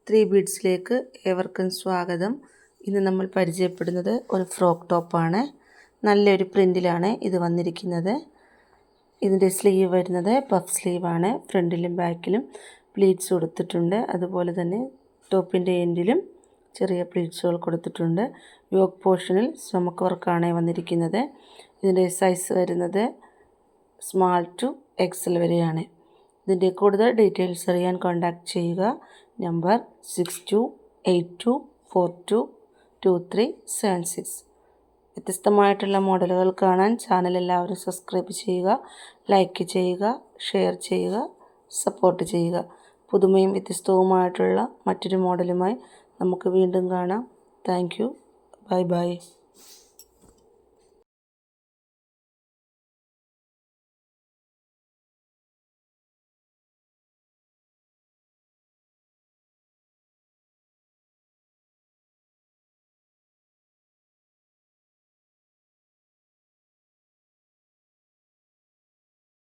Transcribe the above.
3 ബീഡ്സിലേക്ക് ഏവർക്കും സ്വാഗതം. ഇന്ന് നമ്മൾ പരിചയപ്പെടുന്നത് ഒരു ഫ്രോക്ക് ടോപ്പാണ്. നല്ലൊരു പ്രിൻറ്റിലാണ് ഇത് വന്നിരിക്കുന്നത്. ഇതിൻ്റെ സ്ലീവ് വരുന്നത് പഫ് സ്ലീവാണ്. ഫ്രണ്ടിലും ബാക്കിലും പ്ലീറ്റ്സ് കൊടുത്തിട്ടുണ്ട്. അതുപോലെ തന്നെ ടോപ്പിൻ്റെ എൻഡിലും ചെറിയ പ്ലീറ്റ്സുകൾ കൊടുത്തിട്ടുണ്ട്. യോക്ക് പോർഷനിൽ സ്റ്റൊമക്ക് വർക്കാണ് വന്നിരിക്കുന്നത്. ഇതിൻ്റെ സൈസ് വരുന്നത് സ്മാൾ ടു എക്സൽ വരെയാണ്. ഇതിൻ്റെ കൂടുതൽ ഡീറ്റെയിൽസ് അറിയാൻ കോൺടാക്റ്റ് ചെയ്യുക. നമ്പർ 6282422376. വ്യത്യസ്തമായിട്ടുള്ള മോഡലുകൾ കാണാൻ ചാനൽ എല്ലാവരും സബ്സ്ക്രൈബ് ചെയ്യുക, ലൈക്ക് ചെയ്യുക, ഷെയർ ചെയ്യുക, സപ്പോർട്ട് ചെയ്യുക. പുതുമയും വ്യത്യസ്തവുമായിട്ടുള്ള മറ്റൊരു മോഡലുമായി നമുക്ക് വീണ്ടും കാണാം. Thank you. Bye bye.